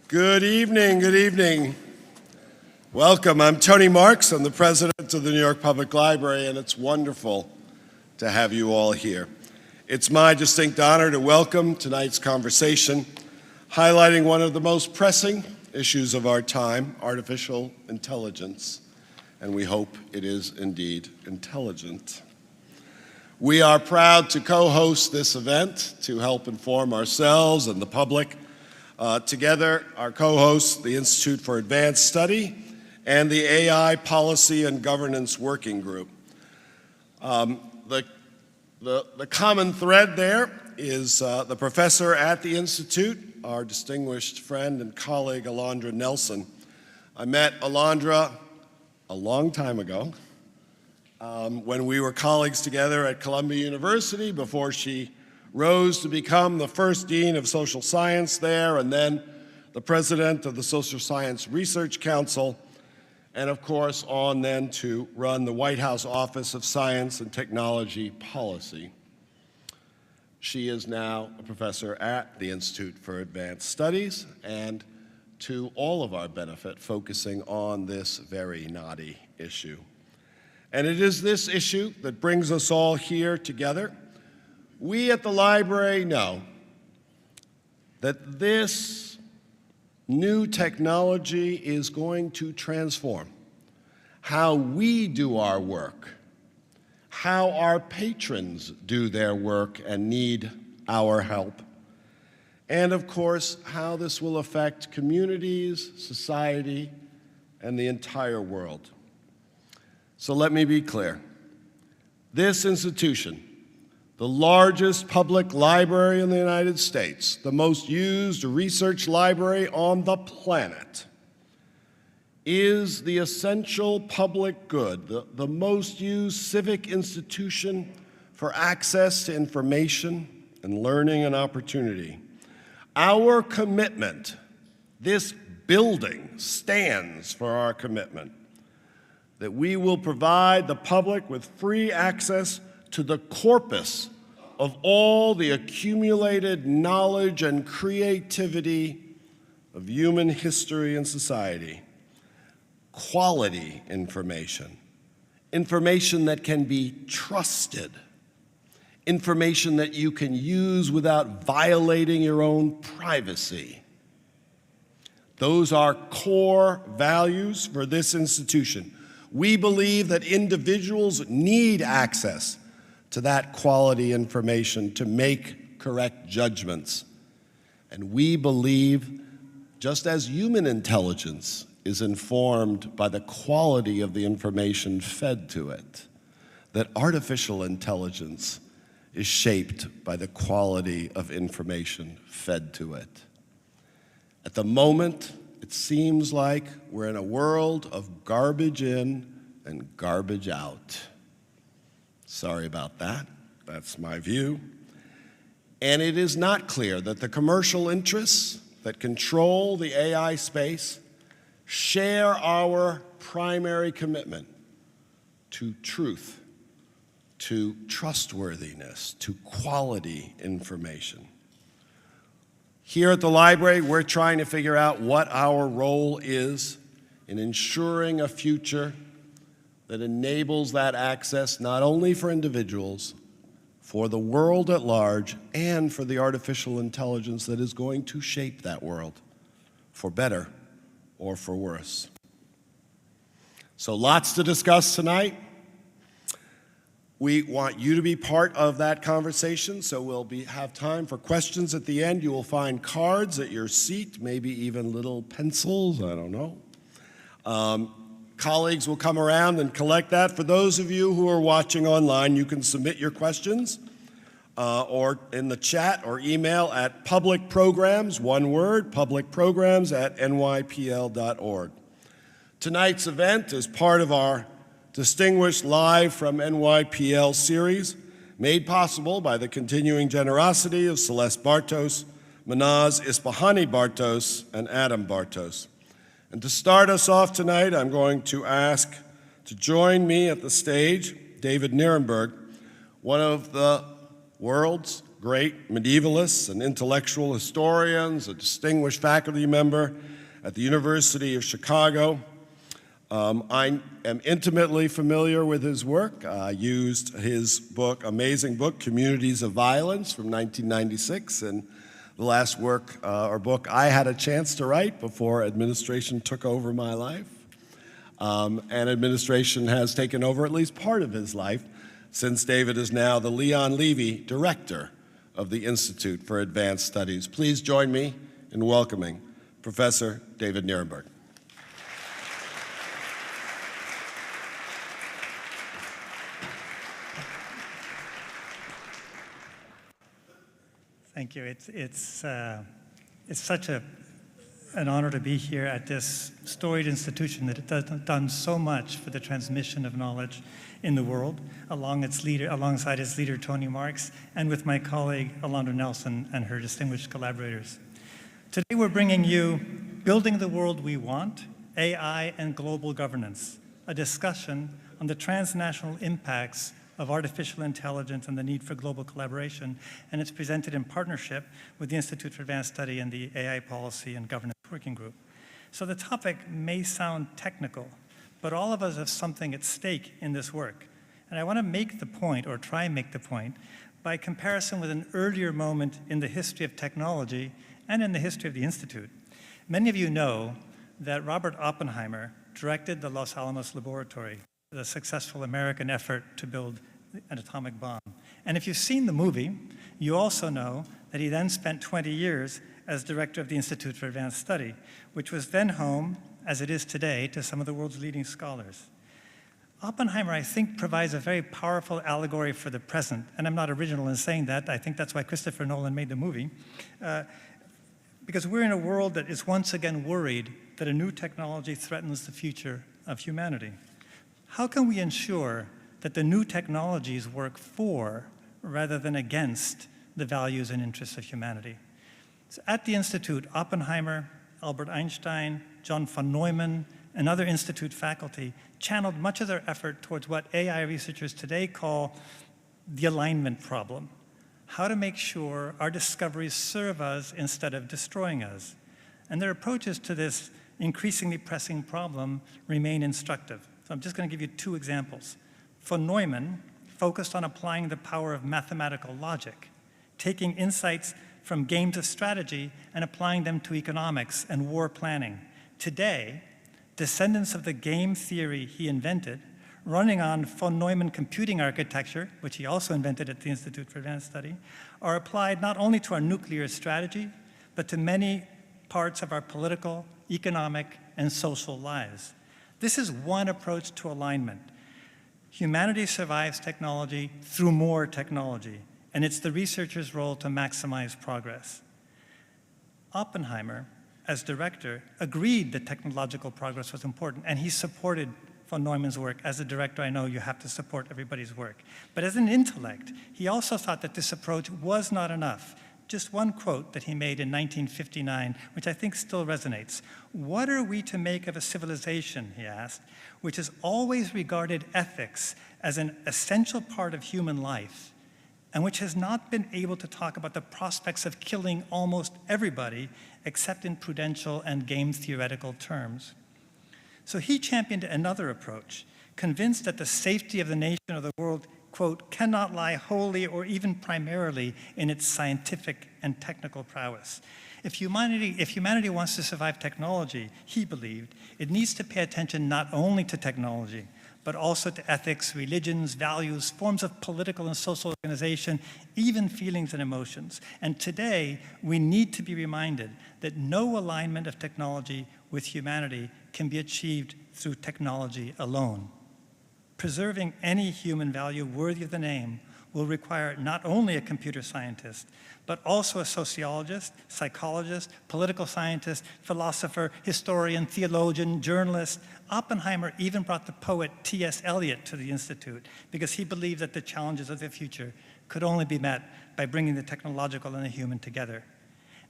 Good evening, good evening. Welcome, I'm Tony Marks. I'm the president of the New York Public Library, and it's wonderful to have you all here. It's my distinct honor to welcome tonight's conversation, highlighting one of the most pressing issues of our time, artificial intelligence, and we hope it is indeed intelligent. We are proud to co-host this event to help inform ourselves and the public. Together, our co-hosts, the Institute for Advanced Study and the AI Policy and Governance Working Group. The common thread there is the professor at the Institute, our distinguished friend and colleague, Alondra Nelson. I met Alondra a long time ago when we were colleagues together at Columbia University before she rose to become the first dean of social science there and then the president of the Social Science Research Council, and of course on then to run the White House Office of Science and Technology Policy. She is now a professor at the Institute for Advanced Studies and to all of our benefit focusing on this very knotty issue. And it is this issue that brings us all here together. We at the library know that this new technology is going to transform how we do our work, how our patrons do their work and need our help, and of course, how this will affect communities, society, and the entire world. So let me be clear. This institution, the largest public library in the United States, the most used research library on the planet, is the essential public good, the most used civic institution for access to information and learning and opportunity. Our commitment, this building stands for our commitment, that we will provide the public with free access to the corpus of all the accumulated knowledge and creativity of human history and society. Quality information, information that can be trusted, information that you can use without violating your own privacy. Those are core values for this institution. We believe that individuals need access to that quality information to make correct judgments. And we believe, just as human intelligence is informed by the quality of the information fed to it, that artificial intelligence is shaped by the quality of information fed to it. At the moment, it seems like we're in a world of garbage in and garbage out. Sorry about that. That's my view. And it is not clear that the commercial interests that control the AI space share our primary commitment to truth, to trustworthiness, to quality information. Here at the library, we're trying to figure out what our role is in ensuring a future that enables that access not only for individuals, for the world at large, and for the artificial intelligence that is going to shape that world, for better or for worse. So lots to discuss tonight. We want you to be part of that conversation, so we'll have time for questions at the end. You will find cards at your seat, maybe even little pencils, I don't know. Colleagues will come around and collect that. For those of you who are watching online, you can submit your questions or in the chat or email at publicprograms, one word, publicprograms@nypl.org. Tonight's event is part of our distinguished Live from NYPL series, made possible by the continuing generosity of Celeste Bartos, Manaz Ispahani Bartos, and Adam Bartos. And to start us off tonight, I'm going to ask to join me at the stage David Nirenberg, one of the world's great medievalists and intellectual historians, a distinguished faculty member at the University of Chicago. I am intimately familiar with his work. I used his book, amazing book, Communities of Violence from 1996, and the last work or book I had a chance to write before administration took over my life. And administration has taken over at least part of his life, since David is now the Leon Levy Director of the Institute for Advanced Studies. Please join me in welcoming Professor David Nierenberg. Thank you. It's such an honor to be here at this storied institution that has done so much for the transmission of knowledge in the world, alongside its leader, Tony Marks, and with my colleague, Alondra Nelson, and her distinguished collaborators. Today, we're bringing you Building the World We Want, AI and Global Governance, a discussion on the transnational impacts of artificial intelligence and the need for global collaboration, and it's presented in partnership with the Institute for Advanced Study and the AI Policy and Governance Working Group. So the topic may sound technical, but all of us have something at stake in this work. And I want to make the point, or try and make the point, by comparison with an earlier moment in the history of technology and in the history of the Institute. Many of you know that Robert Oppenheimer directed the Los Alamos Laboratory, the successful American effort to build an atomic bomb. And if you've seen the movie, you also know that he then spent 20 years as director of the Institute for Advanced Study, which was then home, as it is today, to some of the world's leading scholars. Oppenheimer, I think, provides a very powerful allegory for the present, and I'm not original in saying that. I think that's why Christopher Nolan made the movie, because we're in a world that is once again worried that a new technology threatens the future of humanity. How can we ensure that the new technologies work for rather than against the values and interests of humanity? So at the Institute, Oppenheimer, Albert Einstein, John von Neumann, and other Institute faculty channeled much of their effort towards what AI researchers today call the alignment problem. How to make sure our discoveries serve us instead of destroying us. And their approaches to this increasingly pressing problem remain instructive. So I'm just going to give you two examples. Von Neumann focused on applying the power of mathematical logic, taking insights from games of strategy and applying them to economics and war planning. Today, descendants of the game theory he invented, running on von Neumann computing architecture, which he also invented at the Institute for Advanced Study, are applied not only to our nuclear strategy, but to many parts of our political, economic, and social lives. This is one approach to alignment. Humanity survives technology through more technology, and it's the researcher's role to maximize progress. Oppenheimer, as director, agreed that technological progress was important, and he supported von Neumann's work. As a director, I know you have to support everybody's work. But as an intellect, he also thought that this approach was not enough. Just one quote that he made in 1959, which I think still resonates. "What are we to make of a civilization," he asked, "which has always regarded ethics as an essential part of human life, and which has not been able to talk about the prospects of killing almost everybody except in prudential and game theoretical terms?" So he championed another approach, convinced that the safety of the nation or the world, quote, "cannot lie wholly or even primarily in its scientific and technical prowess." If humanity wants to survive technology, he believed, it needs to pay attention not only to technology, but also to ethics, religions, values, forms of political and social organization, even feelings and emotions. And today, we need to be reminded that no alignment of technology with humanity can be achieved through technology alone. Preserving any human value worthy of the name will require not only a computer scientist, but also a sociologist, psychologist, political scientist, philosopher, historian, theologian, journalist. Oppenheimer even brought the poet T.S. Eliot to the Institute because he believed that the challenges of the future could only be met by bringing the technological and the human together.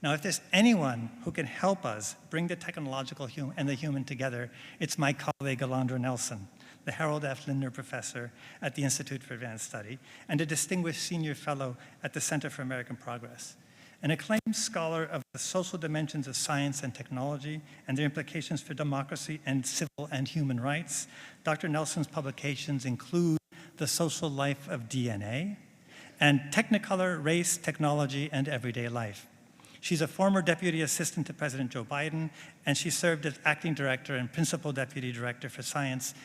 Now, if there's anyone who can help us bring the technological and the human together, it's my colleague, Alondra Nelson. the Harold F. Linder Professor at the Institute for Advanced Study, and a distinguished senior fellow at the Center for American Progress. An acclaimed scholar of the social dimensions of science and technology and their implications for democracy and civil and human rights, Dr. Nelson's publications include The Social Life of DNA and Technicolor, Race, Technology, and Everyday Life. She's a former Deputy Assistant to President Joe Biden, and she served as Acting Director and Principal Deputy Director for Science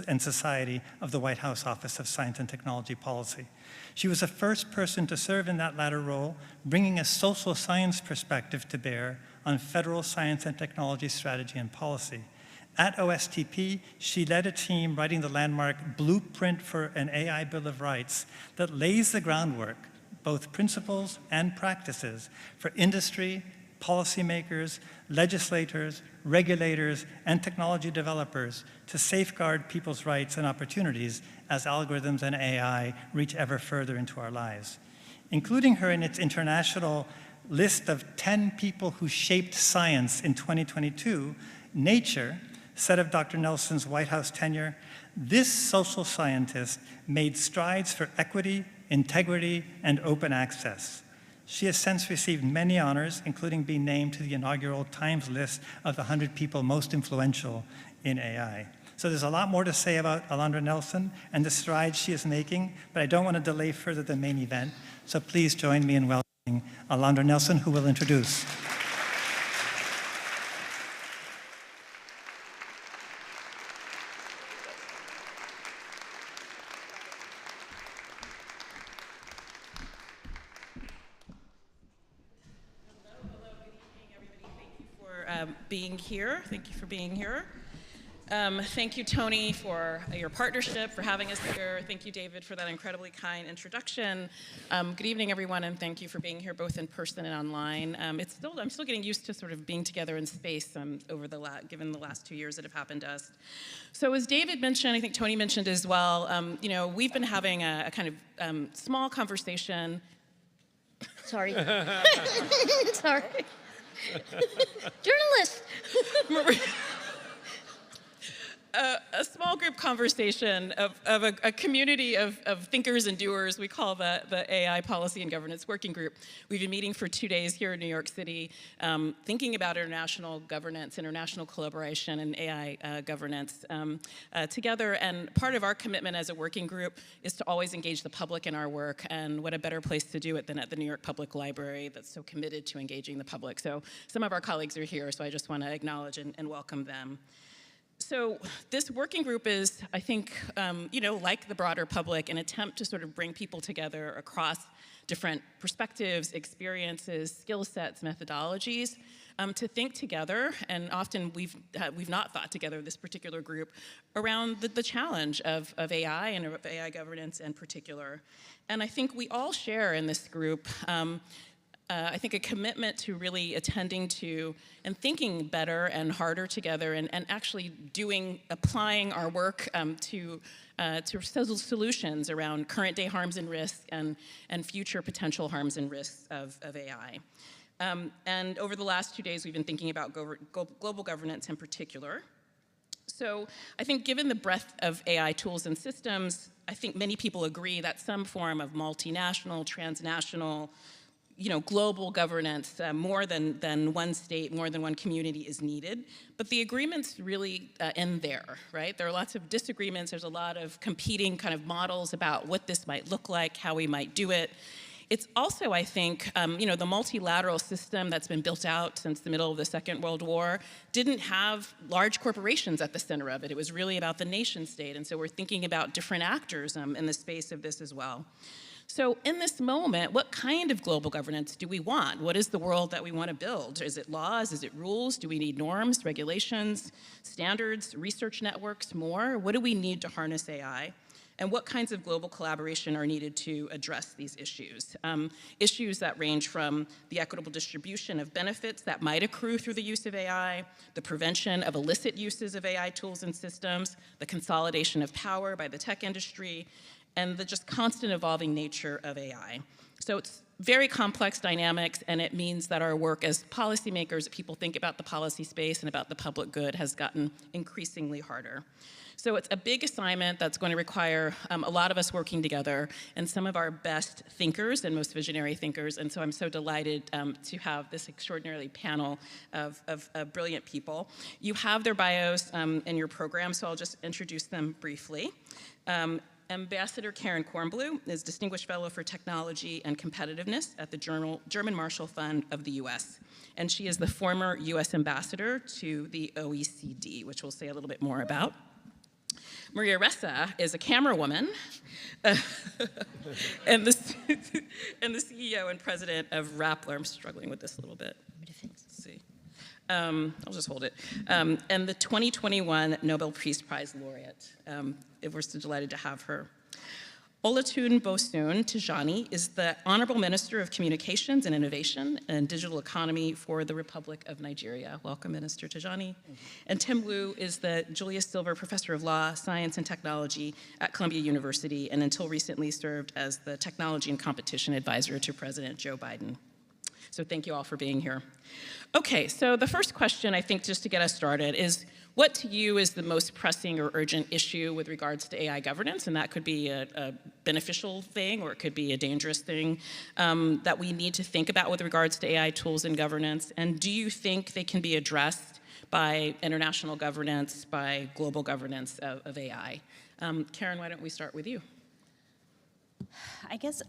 and Society of the White House Office of Science and Technology Policy. She was the first person to serve in that latter role, bringing a social science perspective to bear on federal science and technology strategy and policy. At OSTP, she led a team writing the landmark Blueprint for an AI Bill of Rights that lays the groundwork, both principles and practices, for industry, policymakers, legislators, regulators, and technology developers to safeguard people's rights and opportunities as algorithms and AI reach ever further into our lives. Including her in its international list of 10 people who shaped science in 2022, Nature said of Dr. Nelson's White House tenure, "This social scientist made strides for equity, integrity, and open access." She has since received many honors, including being named to the inaugural Times list of the 100 people most influential in AI. So there's a lot more to say about Alondra Nelson and the strides she is making, but I don't want to delay further the main event. So please join me in welcoming Alondra Nelson, who will introduce. Being here. Thank you for being here. Thank you, Tony, for your partnership, for having us here. Thank you, David, for that incredibly kind introduction. Good evening, everyone, and thank you for being here both in person and online. I'm still getting used to sort of being together in space given the last 2 years that have happened to us. So as David mentioned, I think Tony mentioned as well, we've been having a kind of small conversation. Sorry. Sorry. Journalist. A small group conversation of a community of thinkers and doers. We call the AI Policy and Governance Working Group. We've been meeting for 2 days here in New York City, thinking about international governance, international collaboration, and AI governance together. And part of our commitment as a working group is to always engage the public in our work. And what a better place to do it than at the New York Public Library that's so committed to engaging the public. So some of our colleagues are here, so I just want to acknowledge and welcome them. So this working group is, I think, like the broader public, an attempt to sort of bring people together across different perspectives, experiences, skill sets, methodologies, to think together. And often we've not thought together, this particular group, around the challenge of AI and of AI governance in particular. And I think we all share in this group I think a commitment to really attending to and thinking better and harder together and actually applying our work to solutions around current day harms and risks and future potential harms and risks of AI. And over the last 2 days, we've been thinking about global governance in particular. So I think given the breadth of AI tools and systems, I think many people agree that some form of multinational, transnational, global governance, more than one state, more than one community is needed. But the agreements really end there, right? There are lots of disagreements. There's a lot of competing kind of models about what this might look like, how we might do it. It's also, I think, the multilateral system that's been built out since the middle of the Second World War didn't have large corporations at the center of it. It was really about the nation state. And so we're thinking about different actors in the space of this as well. So in this moment, what kind of global governance do we want? What is the world that we want to build? Is it laws? Is it rules? Do we need norms, regulations, standards, research networks, more? What do we need to harness AI? And what kinds of global collaboration are needed to address these issues? Issues that range from the equitable distribution of benefits that might accrue through the use of AI, the prevention of illicit uses of AI tools and systems, the consolidation of power by the tech industry, and the just constant evolving nature of AI. So it's very complex dynamics, and it means that our work as policymakers, people think about the policy space and about the public good, has gotten increasingly harder. So it's a big assignment that's going to require a lot of us working together and some of our best thinkers and most visionary thinkers. And so I'm so delighted to have this extraordinary panel of brilliant people. You have their bios in your program, so I'll just introduce them briefly. Ambassador Karen Kornbluh is Distinguished Fellow for Technology and Competitiveness at the German Marshall Fund of the US. And she is the former US Ambassador to the OECD, which we'll say a little bit more about. Maria Ressa is a camera woman and the CEO and president of Rappler. I'm struggling with this a little bit. Let's see. I'll just hold it. And the 2021 Nobel Peace Prize laureate. We're so delighted to have her. Olatunbosun Tijani is the Honorable Minister of Communications and Innovation and Digital Economy for the Republic of Nigeria. Welcome, Minister Tijani. And Tim Wu is the Julius Silver Professor of Law, Science, and Technology at Columbia University, and until recently served as the Technology and Competition Advisor to President Joe Biden. So thank you all for being here. Okay, so the first question, I think, just to get us started is, what to you is the most pressing or urgent issue with regards to AI governance? And that could be a beneficial thing, or it could be a dangerous thing that we need to think about with regards to AI tools and governance. And do you think they can be addressed by international governance, by global governance of AI? Karen, why don't we start with you? I guess,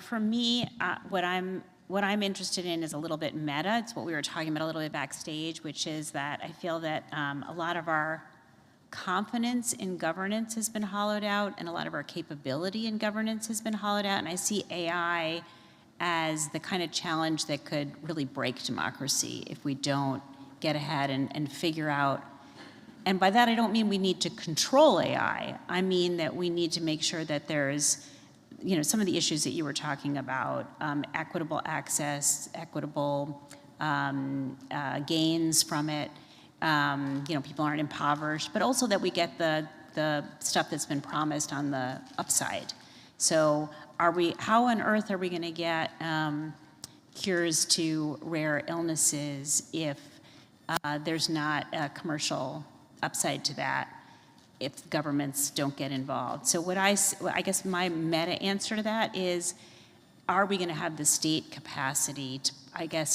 for me, what I'm interested in is a little bit meta. It's what we were talking about a little bit backstage, which is that I feel that a lot of our confidence in governance has been hollowed out, and a lot of our capability in governance has been hollowed out. And I see AI as the kind of challenge that could really break democracy if we don't get ahead and figure out. And by that, I don't mean we need to control AI. I mean that we need to make sure that there's some of the issues that you were talking about, equitable access, equitable gains from it, people aren't impoverished, but also that we get the stuff that's been promised on the upside. So how on earth are we gonna get cures to rare illnesses if there's not a commercial upside to that, if governments don't get involved? So I guess my meta answer to that is, are we gonna have the state capacity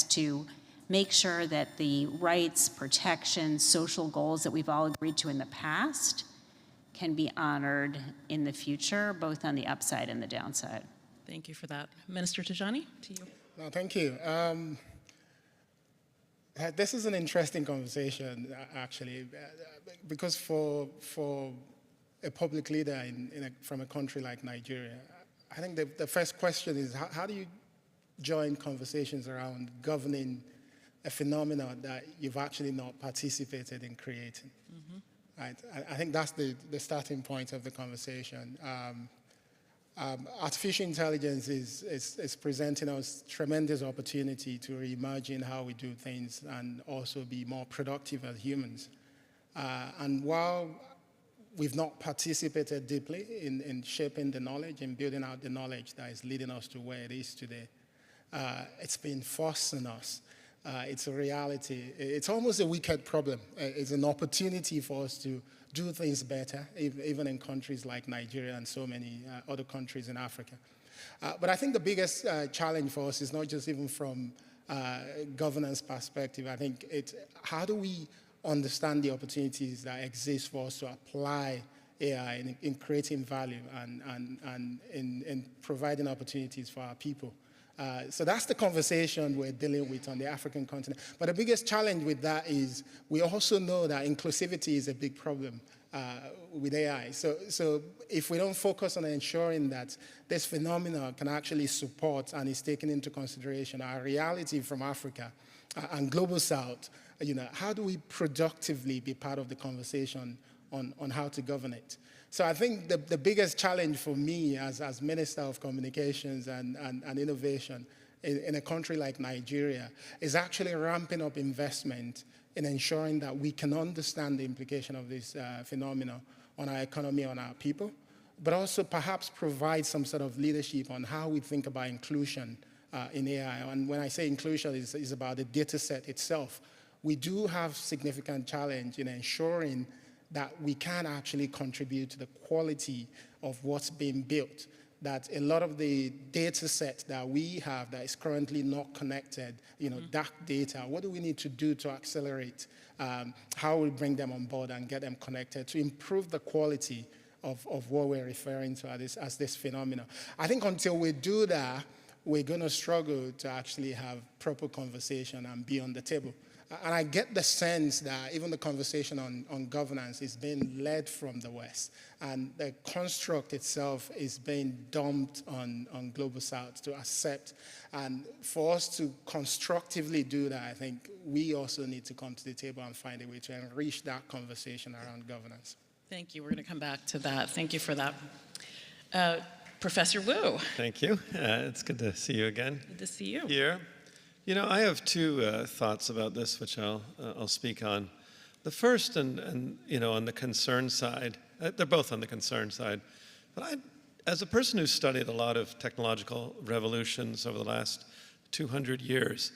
to make sure that the rights, protections, social goals that we've all agreed to in the past can be honored in the future, both on the upside and the downside? Thank you for that. Minister Tijani, to you. No, thank you. This is an interesting conversation, actually, because for a public leader from a country like Nigeria, I think the first question is, how do you join conversations around governing a phenomenon that you've actually not participated in creating? Mm-hmm. Right? I think that's the starting point of the conversation. Artificial intelligence is presenting us tremendous opportunity to reimagine how we do things and also be more productive as humans. And while we've not participated deeply in shaping the knowledge and building out the knowledge that is leading us to where it is today, it's been forcing us. It's a reality. It's almost a wicked problem. It's an opportunity for us to do things better, even in countries like Nigeria and so many other countries in Africa. But I think the biggest challenge for us is not just even from governance perspective. I think it's how do we understand the opportunities that exist for us to apply AI in creating value and in providing opportunities for our people. So that's the conversation we're dealing with on the African continent. But the biggest challenge with that is we also know that inclusivity is a big problem with AI. So if we don't focus on ensuring that this phenomenon can actually support and is taken into consideration our reality from Africa and Global South, how do we productively be part of the conversation on how to govern it? So I think the biggest challenge for me as Minister of Communications and Innovation in a country like Nigeria is actually ramping up investment in ensuring that we can understand the implication of this phenomenon on our economy, on our people, but also perhaps provide some sort of leadership on how we think about inclusion in AI. And when I say inclusion, it's about the data set itself. We do have significant challenge in ensuring that we can actually contribute to the quality of what's being built. That a lot of the data set that we have that is currently not connected, dark data, what do we need to do to accelerate how we bring them on board and get them connected to improve the quality of what we're referring to as this phenomenon. I think until we do that, we're going to struggle to actually have proper conversation and be on the table. And I get the sense that even the conversation on governance is being led from the West. And the construct itself is being dumped on Global South to accept. And for us to constructively do that, I think we also need to come to the table and find a way to enrich that conversation around governance. Thank you. We're going to come back to that. Thank you for that. Professor Wu. Thank you. It's good to see you again. Good to see you. Here. I have two thoughts about this, which I'll speak on. The first, and on the concern side, they're both on the concern side. But as a person who's studied a lot of technological revolutions over the last 200 years,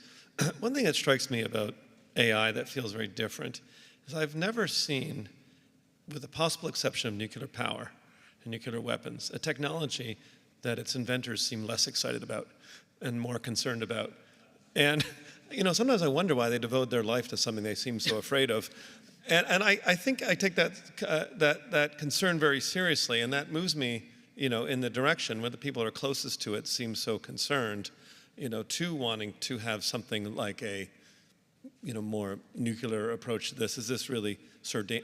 one thing that strikes me about AI that feels very different is I've never seen, with the possible exception of nuclear power and nuclear weapons, a technology that its inventors seem less excited about and more concerned about. And sometimes I wonder why they devote their life to something they seem so afraid of. And I think I take that concern very seriously, and that moves me, in the direction where the people who are closest to it seem so concerned, to wanting to have something like a, more nuclear approach to this. Is this really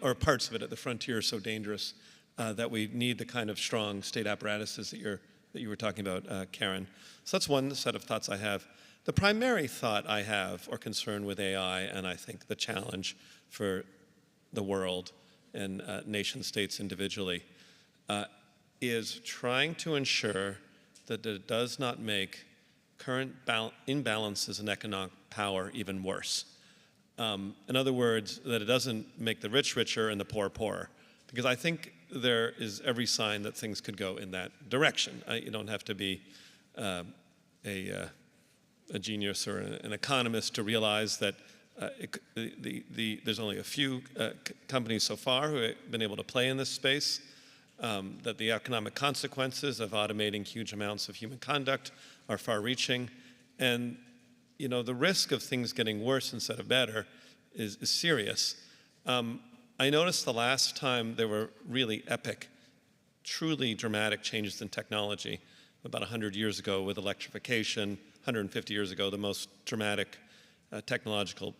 or parts of it at the frontier so dangerous that we need the kind of strong state apparatuses that you were talking about, Karen? So that's one set of thoughts I have. The primary thought I have, or concern with AI, and I think the challenge for the world and nation states individually, is trying to ensure that it does not make current imbalances in economic power even worse. In other words, that it doesn't make the rich richer and the poor poorer. Because I think there is every sign that things could go in that direction. You don't have to be a genius or an economist to realize that there's only a few companies so far who have been able to play in this space, that the economic consequences of automating huge amounts of human conduct are far-reaching, and the risk of things getting worse instead of better is serious. I noticed the last time there were really epic, truly dramatic changes in technology, about 100 years ago with electrification, 150 years ago, the most dramatic technological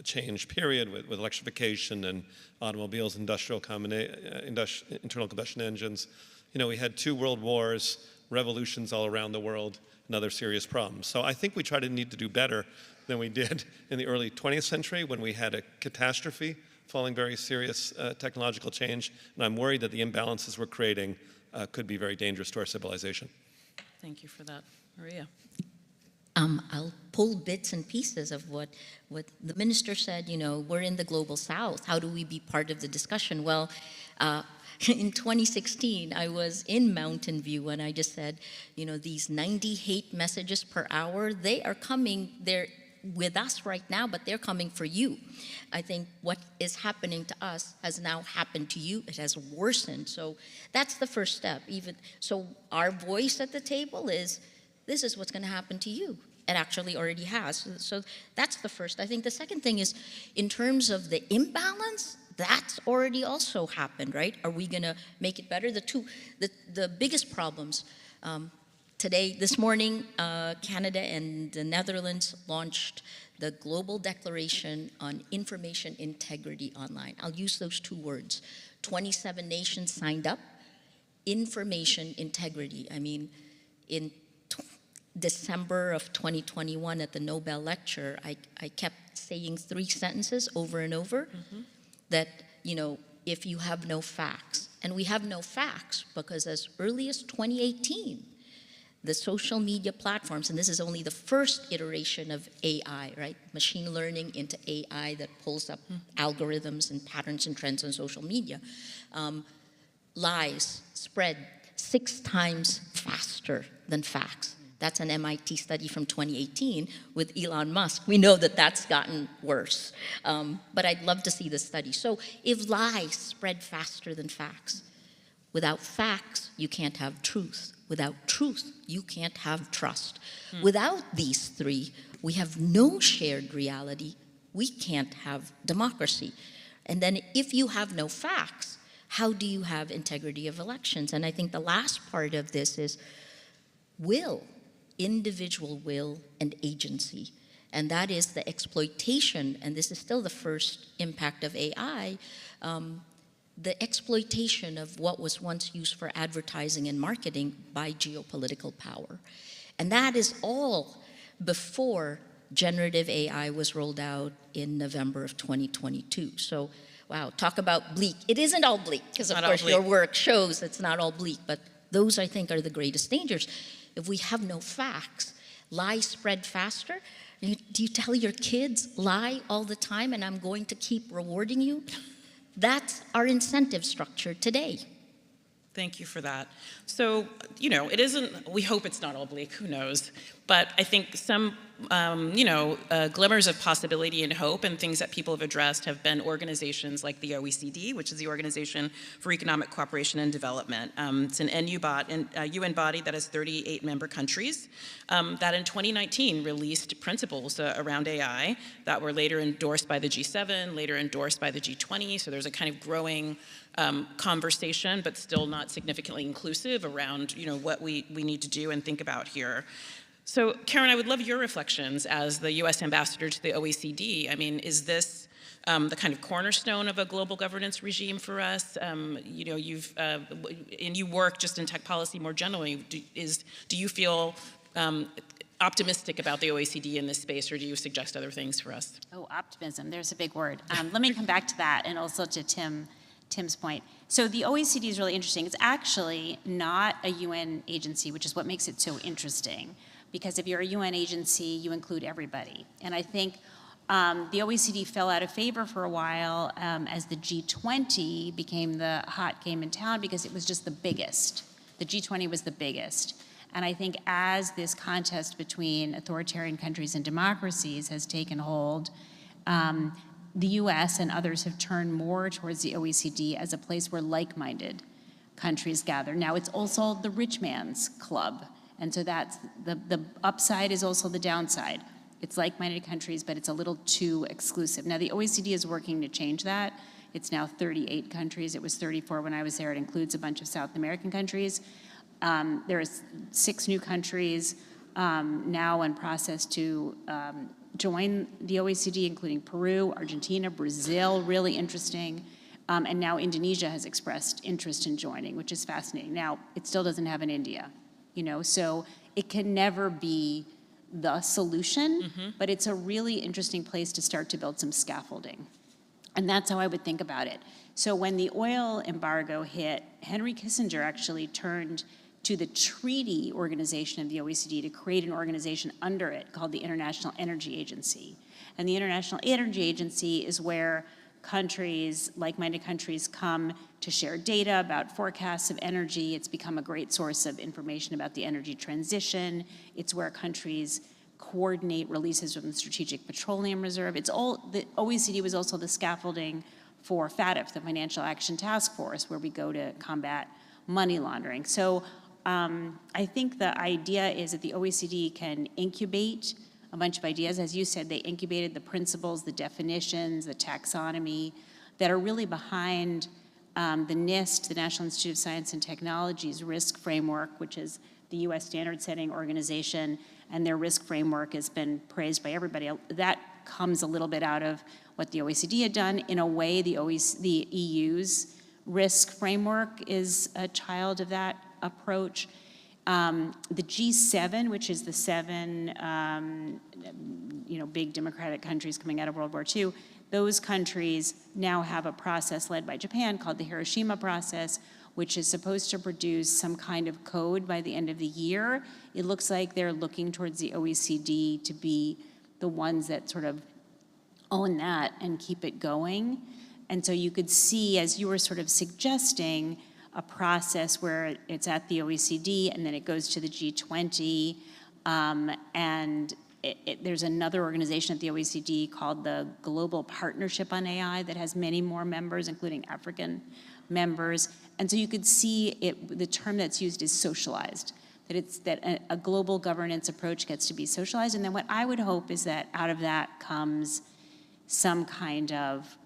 change period with electrification and automobiles, internal combustion engines. We had 2 world wars, revolutions all around the world, and other serious problems. So I think we need to do better than we did in the early 20th century when we had a catastrophe following very serious technological change. And I'm worried that the imbalances we're creating could be very dangerous to our civilization. Thank you for that. Maria. I'll pull bits and pieces of what the minister said. We're in the global south. How do we be part of the discussion? Well, in 2016, I was in Mountain View and I just said, these 90 hate messages per hour, they are coming, they're with us right now, but they're coming for you. I think what is happening to us has now happened to you. It has worsened. So that's the first step. So our voice at the table is, this is what's going to happen to you. It actually already has. So that's the first. I think the second thing is, in terms of the imbalance, that's already also happened, right? Are we going to make it better? The biggest problems. This morning, Canada and the Netherlands launched the Global Declaration on Information Integrity Online. I'll use those 2 words. 27 nations signed up. Information integrity. I mean, in December of 2021 at the Nobel lecture, I kept saying 3 sentences over and over that, if you have no facts, and we have no facts because as early as 2018, the social media platforms, and this is only the first iteration of AI, right? Machine learning into AI that pulls up algorithms and patterns and trends on social media. Lies spread 6 times faster than facts. That's an MIT study from 2018 with Elon Musk. We know that that's gotten worse. But I'd love to see this study. So if lies spread faster than facts, without facts, you can't have truth. Without truth, you can't have trust. Without these three, we have no shared reality. We can't have democracy. And then if you have no facts, how do you have integrity of elections? And I think the last part of this is will, individual will and agency. And that is the exploitation, and this is still the first impact of AI, the exploitation of what was once used for advertising and marketing by geopolitical power. And that is all before generative AI was rolled out in November of 2022. So, wow, talk about bleak. It isn't all bleak, because of course your work shows it's not all bleak, but those, I think, are the greatest dangers. If we have no facts, lies spread faster. Do you tell your kids, lie all the time and I'm going to keep rewarding you? That's our incentive structure today. Thank you for that. So, you know, it isn't, we hope it's not all bleak, who knows? But I think some, glimmers of possibility and hope and things that people have addressed have been organizations like the OECD, which is the Organization for Economic Cooperation and Development. It's an UN body that has 38 member countries that in 2019 released principles around AI that were later endorsed by the G7, later endorsed by the G20. So there's a kind of growing conversation, but still not significantly inclusive around, what we need to do and think about here. So, Karen, I would love your reflections as the U.S. ambassador to the OECD. I mean, is this the kind of cornerstone of a global governance regime for us? And you work just in tech policy more generally. Do you feel optimistic about the OECD in this space, or do you suggest other things for us? Oh, optimism, there's a big word. Let me come back to that and also to Tim's point. So the OECD is really interesting. It's actually not a UN agency, which is what makes it so interesting. Because if you're a UN agency, you include everybody. And I think the OECD fell out of favor for a while as the G20 became the hot game in town because it was just the biggest. The G20 was the biggest. And I think as this contest between authoritarian countries and democracies has taken hold, the US and others have turned more towards the OECD as a place where like-minded countries gather. Now it's also the rich man's club. And so that's, the upside is also the downside. It's like-minded countries, but it's a little too exclusive. Now the OECD is working to change that. It's now 38 countries. It was 34 when I was there. It includes a bunch of South American countries. There's 6 new countries now in process to join the OECD, including Peru, Argentina, Brazil, really interesting. And now Indonesia has expressed interest in joining, which is fascinating. Now, it still doesn't have an India. So it can never be the solution, but it's a really interesting place to start to build some scaffolding. And that's how I would think about it. So when the oil embargo hit, Henry Kissinger actually turned to the treaty organization of the OECD to create an organization under it called the International Energy Agency. And the International Energy Agency is where countries, like-minded countries, come to share data about forecasts of energy. It's become a great source of information about the energy transition. It's where countries coordinate releases from the Strategic Petroleum Reserve. The OECD was also the scaffolding for FATF, the Financial Action Task Force, where we go to combat money laundering. So I think the idea is that the OECD can incubate a bunch of ideas. As you said, they incubated the principles, the definitions, the taxonomy that are really behind the NIST, the National Institute of Science and Technology's risk framework, which is the US standard setting organization, and their risk framework has been praised by everybody. That comes a little bit out of what the OECD had done. In a way, the EU's risk framework is a child of that approach. The G7, which is the 7 big democratic countries coming out of World War II, those countries now have a process led by Japan called the Hiroshima process, which is supposed to produce some kind of code by the end of the year. It looks like they're looking towards the OECD to be the ones that sort of own that and keep it going. And so you could see, as you were sort of suggesting, a process where it's at the OECD and then it goes to the G20 And there's another organization at the OECD called the Global Partnership on AI that has many more members, including African members. And so you could see the term that's used is socialized, that a global governance approach gets to be socialized. And then what I would hope is that out of that comes some kind of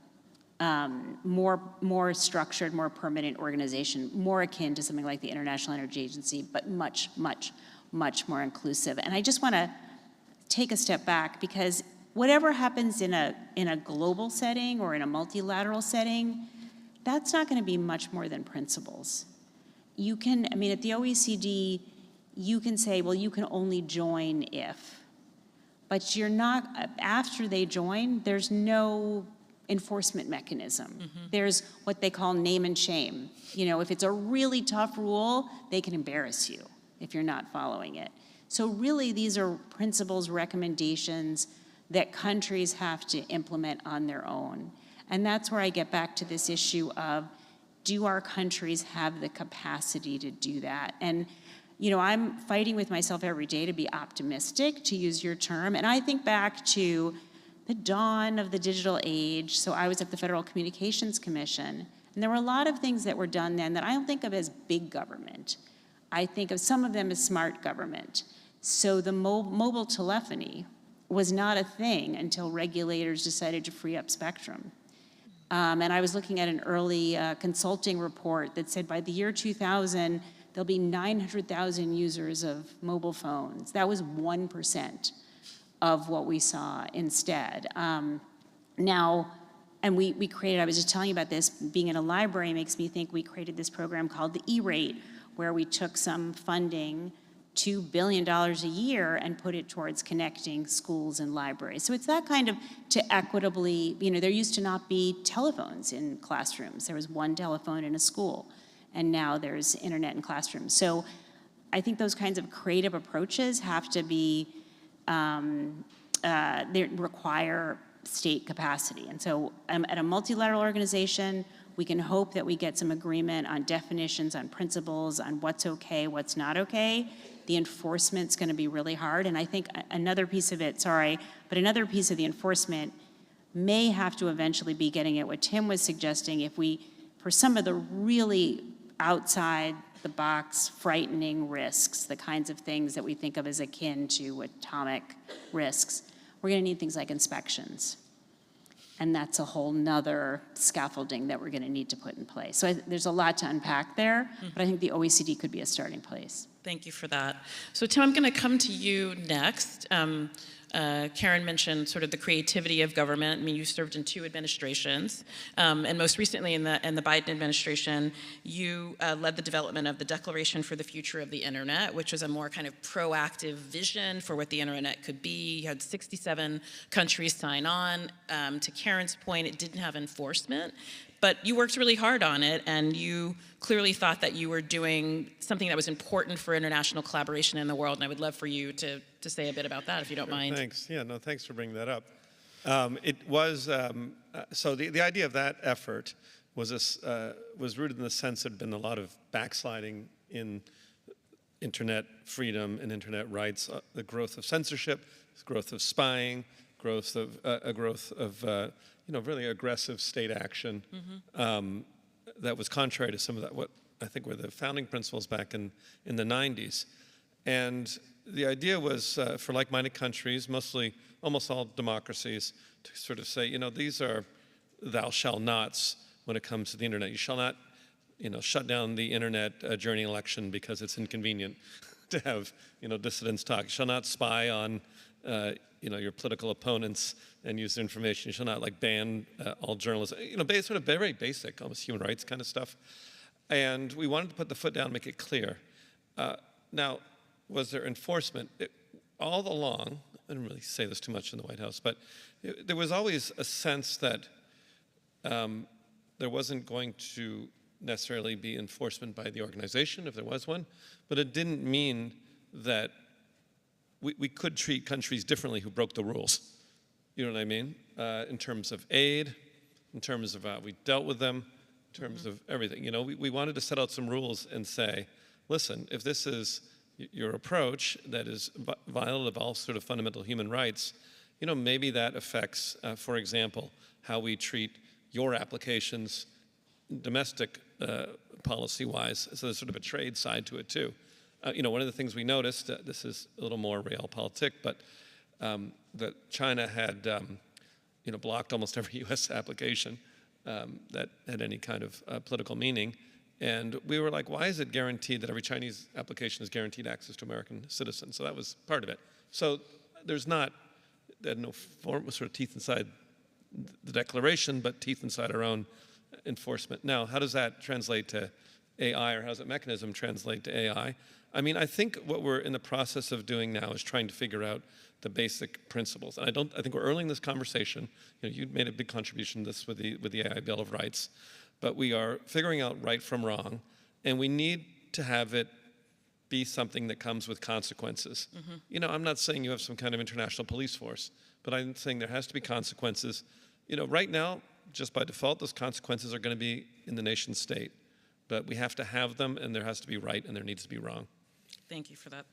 more structured, more permanent organization, more akin to something like the International Energy Agency, but much, much, much more inclusive. And I just want to take a step back, because whatever happens in a global setting or in a multilateral setting, that's not going to be much more than principles. You can, I mean, at the OECD, you can say, well, you can only join if. But you're not, after they join, there's no enforcement mechanism. There's what they call name and shame. You know, if it's a really tough rule, they can embarrass you if you're not following it. So really, these are principles, recommendations that countries have to implement on their own. And that's where I get back to this issue of, do our countries have the capacity to do that? And, you know, I'm fighting with myself every day to be optimistic, to use your term. And I think back to the dawn of the digital age. So I was at the Federal Communications Commission, and there were a lot of things that were done then that I don't think of as big government. I think of some of them as smart government. So the mobile telephony was not a thing until regulators decided to free up spectrum. And I was looking at an early consulting report that said by the year 2000, there'll be 900,000 users of mobile phones. That was 1% of what we saw instead. Now, and we created, I was just telling you about this, being in a library makes me think we created this program called the E-rate, where we took some funding, $2 billion a year, and put it towards connecting schools and libraries. So it's that kind of, to equitably, you know, there used to not be telephones in classrooms. There was one telephone in a school, and now there's internet in classrooms. So I think those kinds of creative approaches have to be, they require state capacity. And so at a multilateral organization, we can hope that we get some agreement on definitions, on principles, on what's okay, what's not okay. The enforcement's going to be really hard. And I think another piece of it, another piece of the enforcement may have to eventually be getting at what Tim was suggesting. If we, for some of the really outside the box, frightening risks, the kinds of things that we think of as akin to atomic risks, we're going to need things like inspections. And that's a whole nother scaffolding that we're going to need to put in place. So there's a lot to unpack there, but I think the OECD could be a starting place. Thank you for that. So Tim, I'm going to come to you next. Karen mentioned sort of the creativity of government. I mean, you served in 2 administrations, and most recently in the Biden administration, you led the development of the Declaration for the Future of the Internet, which was a more kind of proactive vision for what the internet could be. You had 67 countries sign on. To Karen's point, it didn't have enforcement, but you worked really hard on it, and you clearly thought that you were doing something that was important for international collaboration in the world, and I would love for you to say a bit about that, if you don't mind. Thanks. Yeah, no, thanks for bringing that up. It was, so the idea of that effort was rooted in the sense there had been a lot of backsliding in internet freedom and internet rights, the growth of censorship, the growth of spying, growth of really aggressive state action that was contrary to some of that, what I think were the founding principles back in the 90s. And the idea was for like-minded countries, almost all democracies, to sort of say, these are thou shall nots when it comes to the internet. You shall not, shut down the internet during an election because it's inconvenient to have, dissidents talk. You shall not spy on, your political opponents and use their information. You shall not ban all journalists. Sort of very basic, almost human rights kind of stuff. And we wanted to put the foot down, make it clear. Now, was there enforcement? All along, I didn't really say this too much in the White House, but there was always a sense that there wasn't going to necessarily be enforcement by the organization, if there was one, but it didn't mean that we could treat countries differently who broke the rules. You know what I mean? In terms of aid, in terms of how we dealt with them, in terms of everything. We wanted to set out some rules and say, listen, if this is, your approach that is violative of all sort of fundamental human rights, you know, maybe that affects, for example, how we treat your applications domestic policy-wise. So there's sort of a trade side to it too. You know, one of the things we noticed, this is a little more realpolitik, but that China had, you know, blocked almost every U.S. application that had any kind of political meaning. And we were like, why is it guaranteed that every Chinese application is guaranteed access to American citizens? So that was part of it. So there's not, there had no form, sort of teeth inside the declaration, but teeth inside our own enforcement. Now, how does that translate to AI, or how does that mechanism translate to AI? I mean, I think what we're in the process of doing now is trying to figure out the basic principles. And I think we're early in this conversation. You know, you made a big contribution to this with the AI Bill of Rights, but we are figuring out right from wrong, and we need to have it be something that comes with consequences. Mm-hmm. You know, I'm not saying you have some kind of international police force, but I'm saying there has to be consequences. You know, right now, just by default, those consequences are going to be in the nation state. But we have to have them, and there has to be right, and there needs to be wrong. Thank you for that.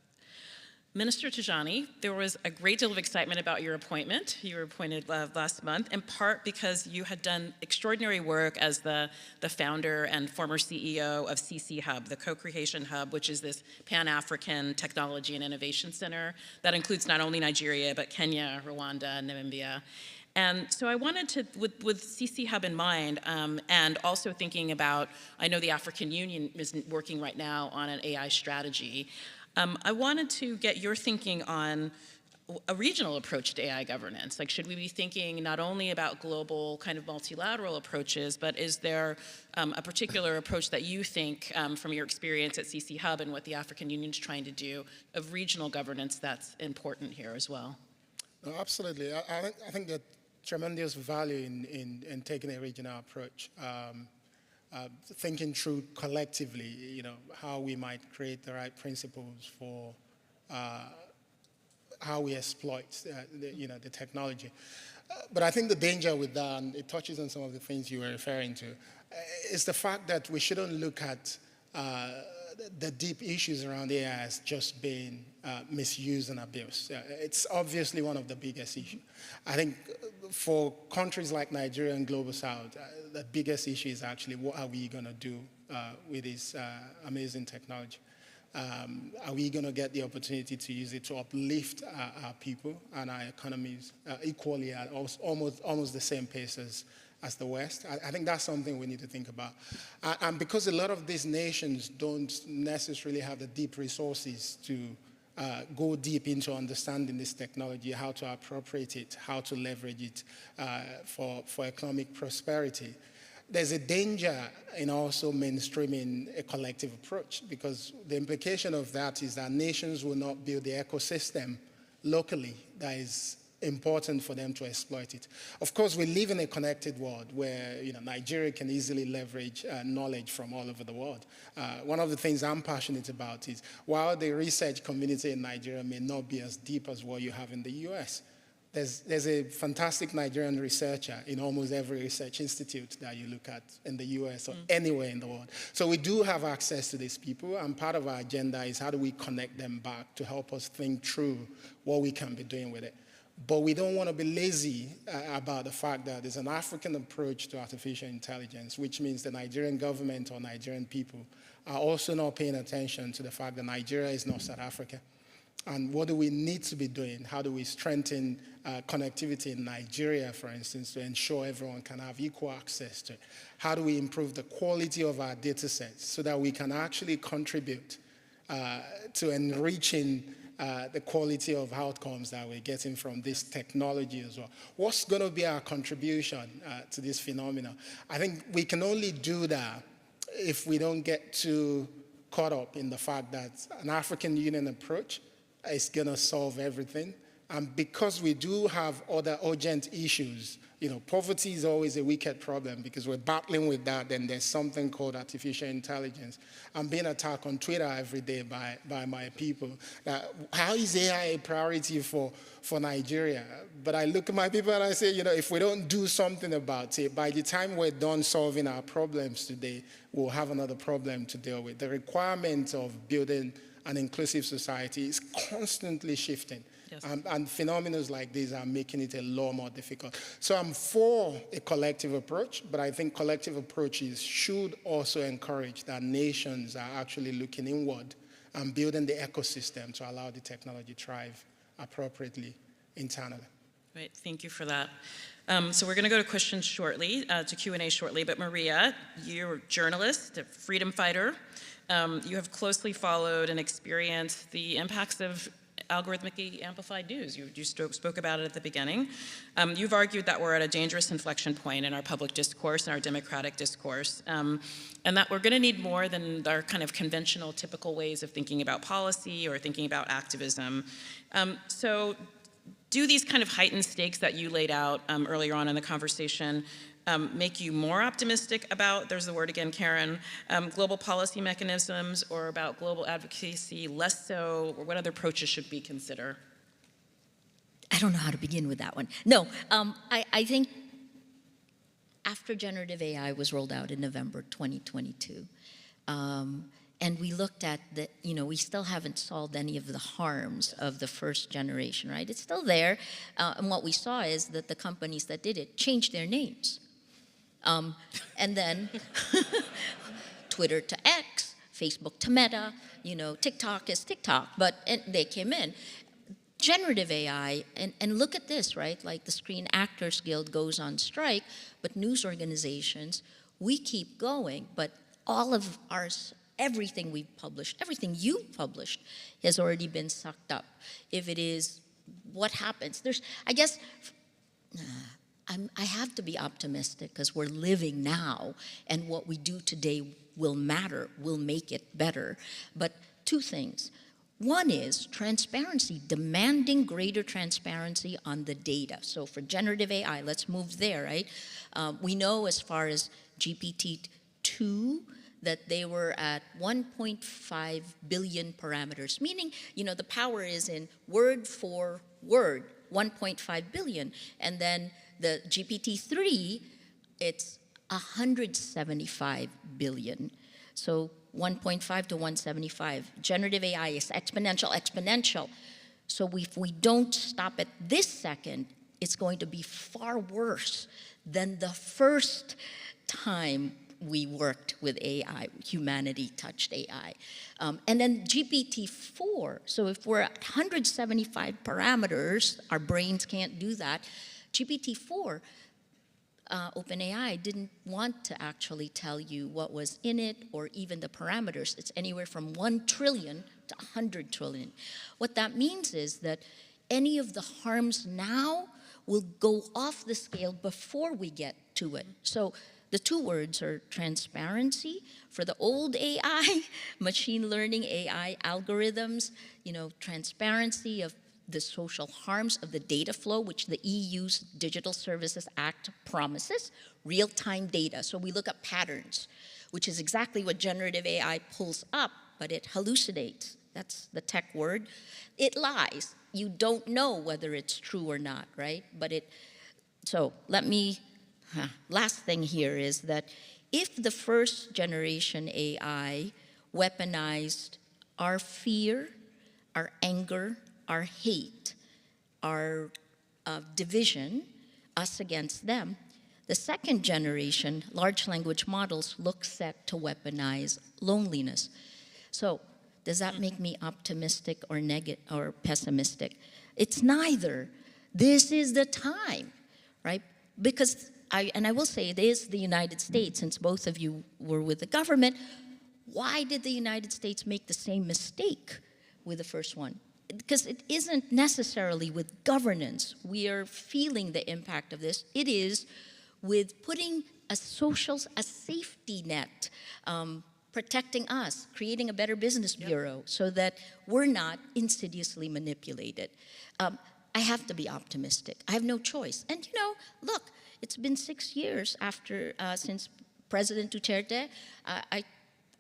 Minister Tijani, there was a great deal of excitement about your appointment. You were appointed last month, in part because you had done extraordinary work as the founder and former CEO of CC Hub, the Co-Creation Hub, which is this Pan-African Technology and Innovation Center that includes not only Nigeria, but Kenya, Rwanda, Namibia. And so I wanted to, with CC Hub in mind, and also thinking about, I know the African Union is working right now on an AI strategy. I wanted to get your thinking on a regional approach to AI governance. Like, should we be thinking not only about global kind of multilateral approaches, but is there a particular approach that you think, from your experience at CC Hub and what the African Union is trying to do, of regional governance that's important here as well? No, absolutely. I think that tremendous value in taking a regional approach, thinking through collectively, you know, how we might create the right principles for how we exploit, the technology. But I think the danger with that, and it touches on some of the things you were referring to, is the fact that we shouldn't look at the deep issues around AI as just being misused and abused. It's obviously one of the biggest issues. I think for countries like Nigeria and Global South, the biggest issue is actually what are we going to do with this amazing technology? Are we going to get the opportunity to use it to uplift our people and our economies equally at almost the same pace as the West? I think that's something we need to think about. And because a lot of these nations don't necessarily have the deep resources to go deep into understanding this technology, how to appropriate it, how to leverage it for economic prosperity, there's a danger in also mainstreaming a collective approach, because the implication of that is that nations will not build the ecosystem locally that is important for them to exploit it. Of course, we live in a connected world where Nigeria can easily leverage knowledge from all over the world. One of the things I'm passionate about is, while the research community in Nigeria may not be as deep as what you have in the US, there's a fantastic Nigerian researcher in almost every research institute that you look at in the US or anywhere in the world. So we do have access to these people, and part of our agenda is how do we connect them back to help us think through what we can be doing with it. But we don't want to be lazy about the fact that there's an African approach to artificial intelligence, which means the Nigerian government or Nigerian people are also not paying attention to the fact that Nigeria is not South Africa. And what do we need to be doing? How do we strengthen connectivity in Nigeria, for instance, to ensure everyone can have equal access to it? How do we improve the quality of our data sets so that we can actually contribute to enriching the quality of outcomes that we're getting from this technology as well? What's going to be our contribution to this phenomenon? I think we can only do that if we don't get too caught up in the fact that an African Union approach is going to solve everything. And because we do have other urgent issues, poverty is always a wicked problem because we're battling with that. Then there's something called artificial intelligence. I'm being attacked on Twitter every day by my people. How is AI a priority for Nigeria? But I look at my people and I say, if we don't do something about it, by the time we're done solving our problems today, we'll have another problem to deal with. The requirement of building an inclusive society is constantly shifting. Yes. And phenomena like these are making it a lot more difficult. So I'm for a collective approach, but I think collective approaches should also encourage that nations are actually looking inward and building the ecosystem to allow the technology to thrive appropriately internally. Great, thank you for that. So we're going to go to questions shortly, to Q&A shortly, but Maria, you're a journalist, a freedom fighter. You have closely followed and experienced the impacts of algorithmically amplified news. You spoke about it at the beginning. You've argued that we're at a dangerous inflection point in our public discourse and our democratic discourse, and that we're going to need more than our kind of conventional, typical ways of thinking about policy or thinking about activism. So do these kind of heightened stakes that you laid out earlier on in the conversation make you more optimistic about, there's the word again, Karen, global policy mechanisms, or about global advocacy less so, or what other approaches should we consider? I don't know how to begin with that one. No, I think after generative AI was rolled out in November 2022, and we looked at the, we still haven't solved any of the harms of the first generation, right? It's still there. And what we saw is that the companies that did it changed their names. And then Twitter to X, Facebook to Meta, TikTok is TikTok, but they came in. Generative AI, and look at this, right? Like the Screen Actors Guild goes on strike, but news organizations, we keep going, but all of ours, everything we've published, everything you've published has already been sucked up. If it is, what happens? I guess, I have to be optimistic because we're living now, and what we do today will matter, will make it better. But two things. One is transparency, demanding greater transparency on the data. So for generative AI, let's move there, right? We know as far as GPT-2, that they were at 1.5 billion parameters, meaning, the power is in word for word, 1.5 billion. And then the GPT-3, it's 175 billion. So 1.5 to 175. Generative AI is exponential. So if we don't stop at this second, it's going to be far worse than the first time we worked with AI, humanity touched AI. And then GPT-4, so if we're at 175 parameters, our brains can't do that. GPT-4, OpenAI didn't want to actually tell you what was in it or even the parameters. It's anywhere from 1 trillion to 100 trillion. What that means is that any of the harms now will go off the scale before we get to it. So the two words are transparency for the old AI, machine learning AI algorithms, transparency of the social harms of the data flow, which the EU's Digital Services Act promises, real-time data. So we look at patterns, which is exactly what generative AI pulls up, but it hallucinates. That's the tech word. It lies. You don't know whether it's true or not, right? So let me, last thing here is that if the first generation AI weaponized our fear, our anger, our hate, our division, us against them, the second generation large language models look set to weaponize loneliness. So does that make me optimistic or or pessimistic? It's neither. This is the time, right? Because I will say it is the United States, since both of you were with the government. Why did the United States make the same mistake with the first one? Because it isn't necessarily with governance. We are feeling the impact of this. It is with putting a safety net, protecting us, creating a better business bureau so that we're not insidiously manipulated. I have to be optimistic. I have no choice. And look, it's been 6 years since President Duterte.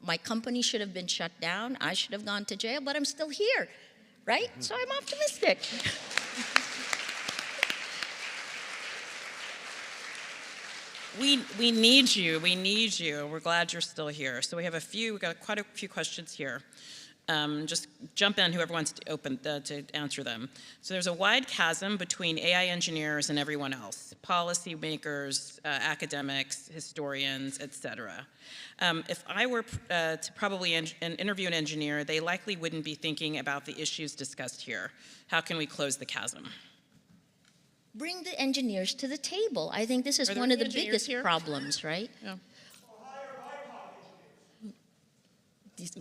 My company should have been shut down. I should have gone to jail, but I'm still here. Right? So I'm optimistic. We need you. We need you. We're glad you're still here. So we got quite a few questions here. Just jump in, whoever wants to answer them. So there's a wide chasm between AI engineers and everyone else, policymakers, academics, historians, et cetera. If I were to probably interview an engineer, they likely wouldn't be thinking about the issues discussed here. How can we close the chasm? Bring the engineers to the table. I think this is one of the biggest problems, right? Yeah.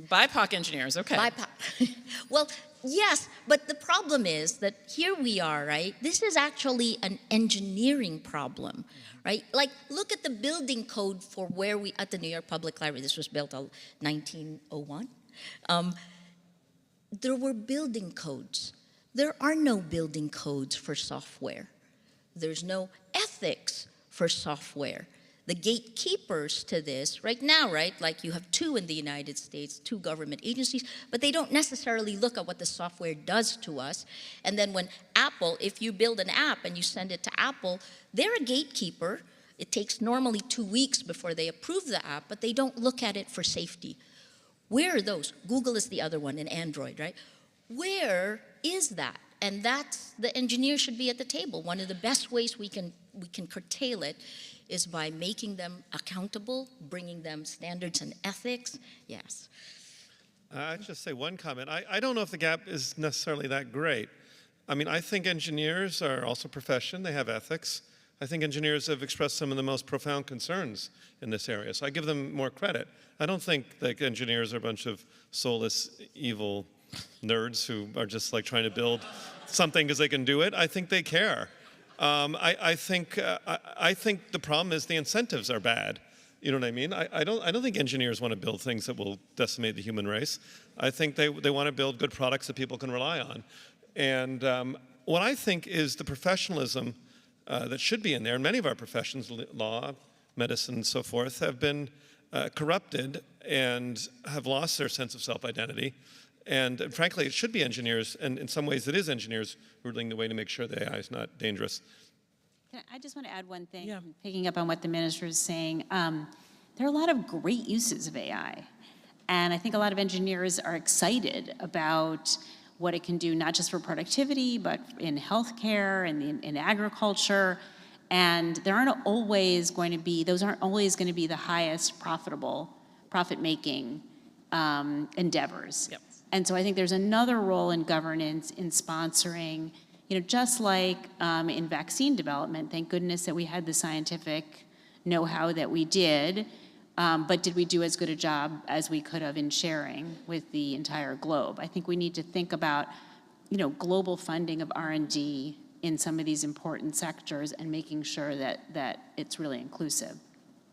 BIPOC engineers, okay. BIPOC. Well, yes, but the problem is that here we are, right? This is actually an engineering problem, right? Like, look at the building code for where we, at the New York Public Library, this was built in 1901. There were building codes. There are no building codes for software. There's no ethics for software. The gatekeepers to this right now, right, like you have two in the United States, two government agencies, but they don't necessarily look at what the software does to us. And then when Apple, if you build an app and you send it to Apple, they're a gatekeeper. It takes normally 2 weeks before they approve the app, but they don't look at it for safety. Where are those? Google is the other one in Android, right? Where is that? And that's, the engineer should be at the table. One of the best ways we can curtail it is by making them accountable, bringing them standards and ethics. Yes. I'd just say one comment. I don't know if the gap is necessarily that great. I mean, I think engineers are also a profession. They have ethics. I think engineers have expressed some of the most profound concerns in this area, so I give them more credit. I don't think that engineers are a bunch of soulless, evil nerds who are just like trying to build something because they can do it. I think they care. I think the problem is the incentives are bad. You know what I mean? I don't think engineers want to build things that will decimate the human race. I think they want to build good products that people can rely on. And what I think is the professionalism that should be in there, and many of our professions, law, medicine, and so forth, have been corrupted and have lost their sense of self-identity. And frankly, it should be engineers, and in some ways it is engineers who are leading the way to make sure the AI is not dangerous. I just want to add one thing, picking up on what the minister is saying. There are a lot of great uses of AI, and I think a lot of engineers are excited about what it can do, not just for productivity, but in healthcare and in agriculture. And there aren't always going to be, those aren't always going to be the highest profit-making endeavors. Yep. And so I think there's another role in governance in sponsoring, just like in vaccine development, thank goodness that we had the scientific know-how that we did, but did we do as good a job as we could have in sharing with the entire globe? I think we need to think about, global funding of R&D in some of these important sectors and making sure that it's really inclusive.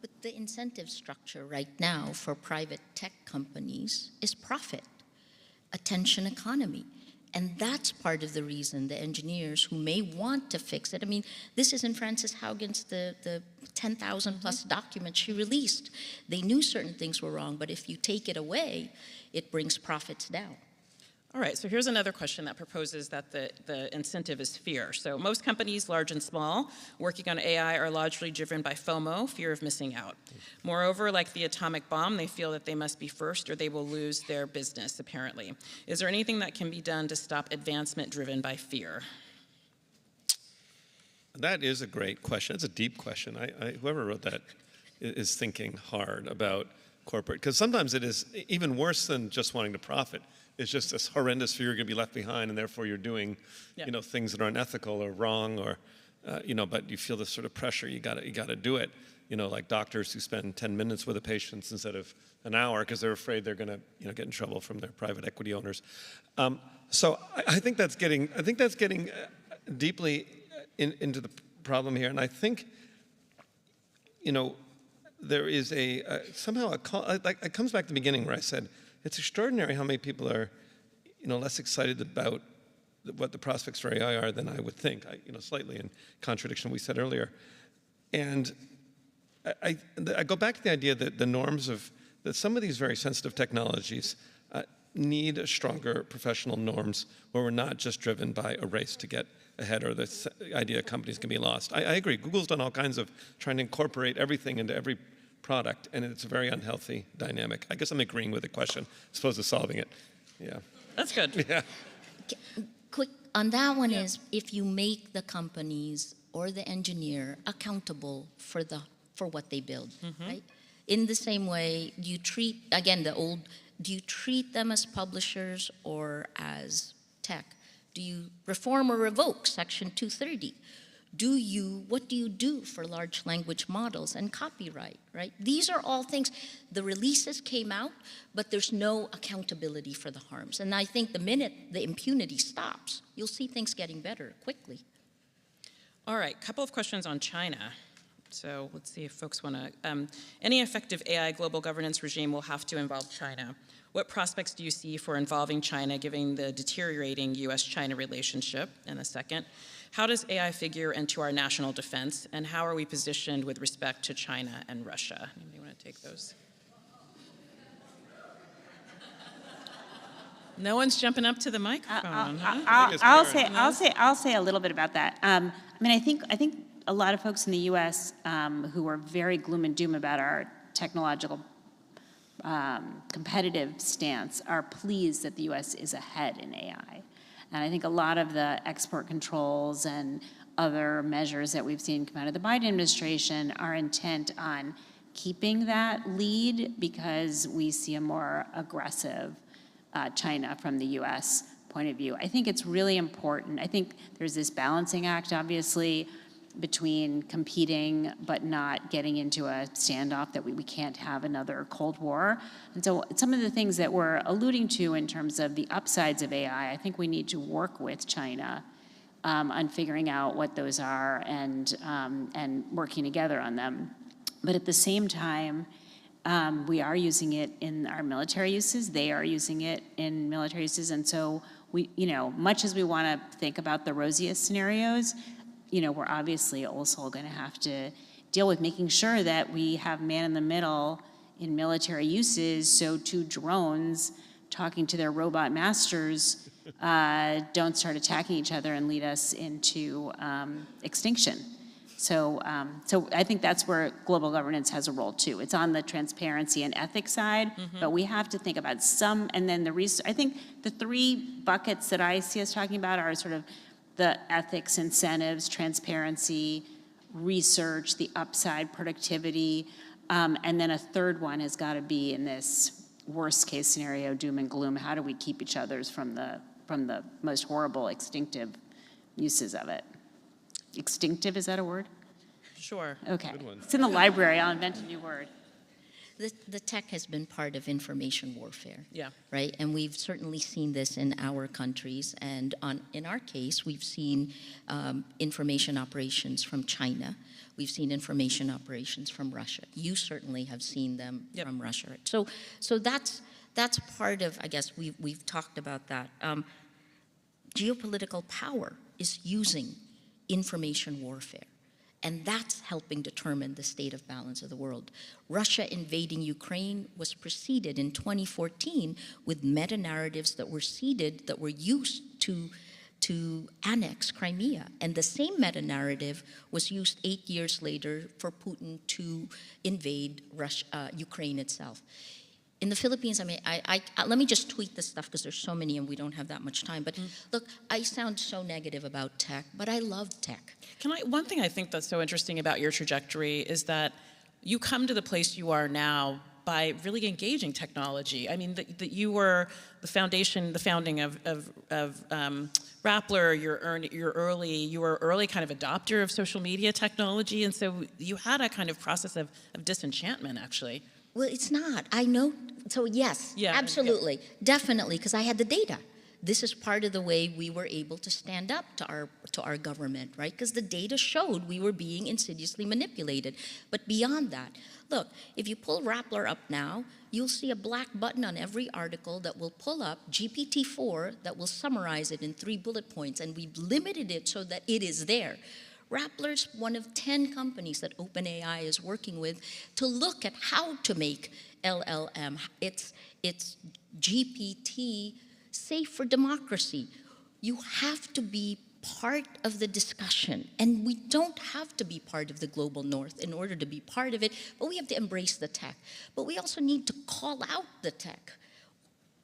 But the incentive structure right now for private tech companies is profit. Attention economy. And that's part of the reason the engineers who may want to fix it, I mean, this is in Frances Haugen's, the 10,000 plus documents she released. They knew certain things were wrong, but if you take it away, it brings profits down. All right, so here's another question that proposes that the incentive is fear. So most companies, large and small, working on AI are largely driven by FOMO, fear of missing out. Moreover, like the atomic bomb, they feel that they must be first or they will lose their business, apparently. Is there anything that can be done to stop advancement driven by fear? That is a great question. It's a deep question. Whoever wrote that is thinking hard about corporate, because sometimes it is even worse than just wanting to profit. It's just this horrendous fear you're going to be left behind, and therefore you're doing, things that are unethical or wrong, or, but you feel this sort of pressure. You got to do it. Like doctors who spend 10 minutes with a patient instead of an hour because they're afraid they're going to, get in trouble from their private equity owners. So I think that's getting deeply into the problem here, and I think, there is it comes back to the beginning where I said, it's extraordinary how many people are, less excited about what the prospects for AI are than I would think, slightly in contradiction to what we said earlier. And I go back to the idea that the norms that some of these very sensitive technologies need stronger professional norms where we're not just driven by a race to get ahead or the idea companies can be lost. I agree, Google's done all kinds of trying to incorporate everything into every product, and it's a very unhealthy dynamic. I guess I'm agreeing with the question as opposed to solving it. Yeah. That's good. Yeah. Quick, on that one is if you make the companies or the engineer accountable for what they build, right? In the same way, do you treat, again, do you treat them as publishers or as tech? Do you reform or revoke Section 230? What do you do for large language models and copyright, right? These are all things, the releases came out, but there's no accountability for the harms. And I think the minute the impunity stops, you'll see things getting better quickly. All right, couple of questions on China. So let's see if folks want to, any effective AI global governance regime will have to involve China. What prospects do you see for involving China given the deteriorating US-China relationship? And a second, how does AI figure into our national defense, and how are we positioned with respect to China and Russia? Anybody want to take those? No one's jumping up to the microphone, huh? I'll say a little bit about that. I mean, I think a lot of folks in the U.S. Who are very gloom and doom about our technological competitive stance are pleased that the U.S. is ahead in AI. And I think a lot of the export controls and other measures that we've seen come out of the Biden administration are intent on keeping that lead because we see a more aggressive China from the U.S. point of view. I think it's really important. I think there's this balancing act, obviously, between competing but not getting into a standoff that we can't have another Cold War. And so some of the things that we're alluding to in terms of the upsides of AI, I think we need to work with China on figuring out what those are and working together on them. But at the same time, we are using it in our military uses. They are using it in military uses. And so we, much as we want to think about the rosiest scenarios, we're obviously also going to have to deal with making sure that we have man in the middle in military uses so two drones talking to their robot masters don't start attacking each other and lead us into extinction. So I think that's where global governance has a role too. It's on the transparency and ethics side, but we have to think about and then I think the three buckets that I see us talking about are sort of the ethics, incentives, transparency, research, the upside, productivity, and then a third one has got to be in this worst case scenario, doom and gloom. How do we keep each other's from the most horrible extinctive uses of it? Extinctive, is that a word? Sure. Okay. It's in the library. I'll invent a new word. The tech has been part of information warfare, Yeah. right? And we've certainly seen this in our countries. And in our case, we've seen information operations from China. We've seen information operations from Russia. You certainly have seen them from Russia. So that's part of, I guess, we've talked about that. Geopolitical power is using information warfare. And that's helping determine the state of balance of the world. Russia invading Ukraine was preceded in 2014 with meta-narratives that were seeded, that were used to annex Crimea. And the same meta-narrative was used 8 years later for Putin to invade Ukraine itself. In the Philippines, I mean, let me just tweet this stuff because there's so many and we don't have that much time. But look, I sound so negative about tech, but I love tech. One thing I think that's so interesting about your trajectory is that you come to the place you are now by really engaging technology. I mean, that you were the founding of Rappler. You were early kind of adopter of social media technology, and so you had a kind of process of disenchantment, actually. Well, it's not. I know. So yes, absolutely, definitely, because I had the data. This is part of the way we were able to stand up to our government, right? Because the data showed we were being insidiously manipulated. But beyond that, look, if you pull Rappler up now, you'll see a black button on every article that will pull up GPT-4 that will summarize it in 3 bullet points, and we've limited it so that it is there. Rappler's one of 10 companies that OpenAI is working with to look at how to make LLM, its GPT, safe for democracy. You have to be part of the discussion, and we don't have to be part of the global north in order to be part of it, but we have to embrace the tech. But we also need to call out the tech.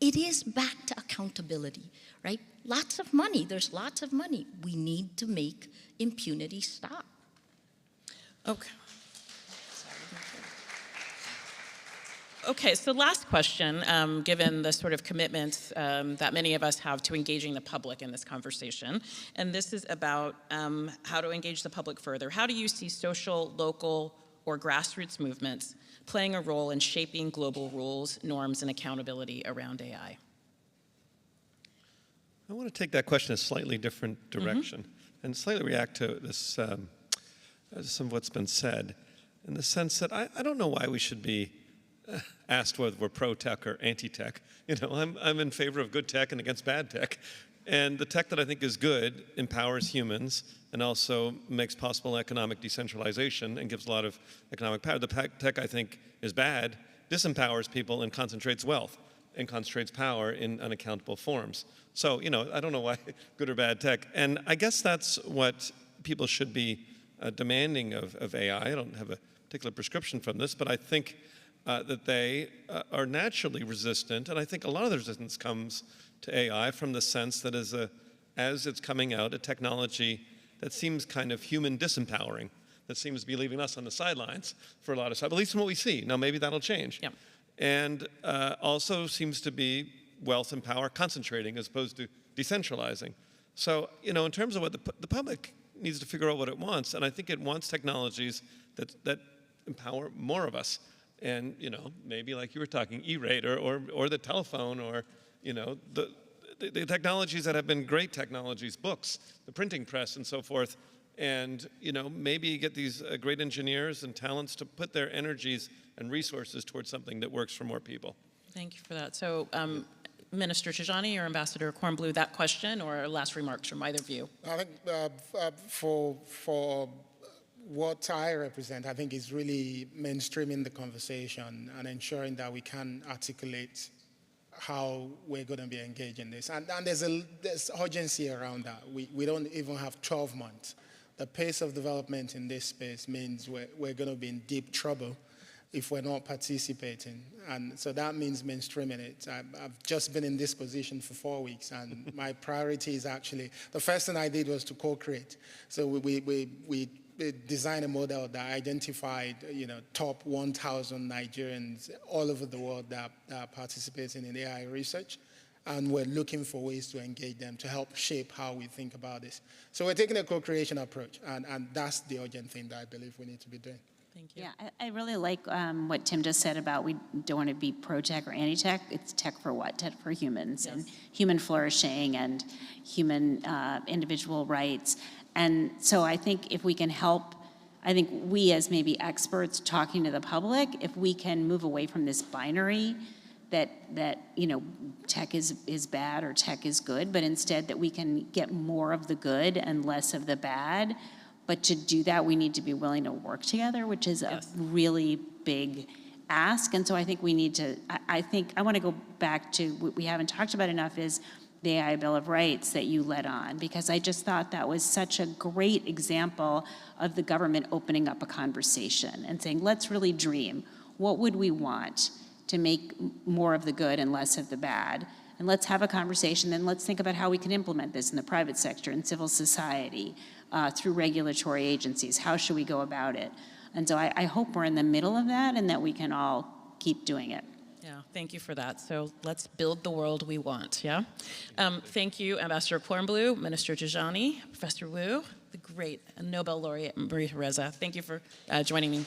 it is back to accountability, right? Lots of money, there's lots of money. We need to make impunity stop. Okay. Okay, so last question, given the sort of commitment that many of us have to engaging the public in this conversation, and this is about how to engage the public further. How do you see social, local, or grassroots movements playing a role in shaping global rules, norms, and accountability around AI? I want to take that question a slightly different direction and slightly react to this, some of what's been said, in the sense that I don't know why we should be asked whether we're pro-tech or anti-tech. You know, I'm in favor of good tech and against bad tech. And the tech that I think is good empowers humans and also makes possible economic decentralization and gives a lot of economic power. The tech I think is bad, disempowers people and concentrates wealth and concentrates power in unaccountable forms. So, you know, I don't know why good or bad tech. And I guess that's what people should be demanding of AI. I don't have a particular prescription from this, but I think that they are naturally resistant, and I think a lot of the resistance comes to AI from the sense that as it's coming out, a technology that seems kind of human disempowering, that seems to be leaving us on the sidelines for a lot of time, at least from what we see. Now maybe that'll change. Yeah. And also seems to be wealth and power concentrating as opposed to decentralizing. So, you know, in terms of what the public needs to figure out what it wants, and I think it wants technologies that empower more of us. And, you know, maybe like you were talking, E-rate or the telephone or, you know, the technologies that have been great technologies, books, the printing press and so forth. And, you know, maybe get these great engineers and talents to put their energies and resources towards something that works for more people. Thank you for that. So, Minister Tijani or Ambassador Kornbluh, that question or last remarks from either of you? I think for what I represent, I think is really mainstreaming the conversation and ensuring that we can articulate how we're going to be engaged in this. And there's urgency around that. We don't even have 12 months. The pace of development in this space means we're going to be in deep trouble if we're not participating. And so that means mainstreaming it. I've just been in this position for 4 weeks, and my priority is actually, the first thing I did was to co-create. So we designed a model that identified, you know, top 1,000 Nigerians all over the world that are participating in AI research. And we're looking for ways to engage them to help shape how we think about this. So we're taking a co-creation approach, and that's the urgent thing that I believe we need to be doing. Thank you. Yeah, I really like what Tim just said about we don't want to be pro-tech or anti-tech. It's tech for what? Tech for humans, Yes. and human flourishing and human individual rights. And so I think if we can help, I think we as maybe experts talking to the public, if we can move away from this binary that you know, tech is bad or tech is good, but instead that we can get more of the good and less of the bad. But to do that, we need to be willing to work together, which is a really big ask. And so I think we need to, I want to go back to what we haven't talked about enough is the AI Bill of Rights that you led on, because I just thought that was such a great example of the government opening up a conversation and saying, let's really dream. What would we want to make more of the good and less of the bad? And let's have a conversation, and let's think about how we can implement this in the private sector, in civil society, through regulatory agencies. How should we go about it? And so I hope we're in the middle of that and that we can all keep doing it. Yeah, thank you for that. So let's build the world we want, yeah? Thank you, Ambassador Kornbluh, Minister Tijani, Professor Wu, the great Nobel laureate Maria Ressa. Thank you for joining me.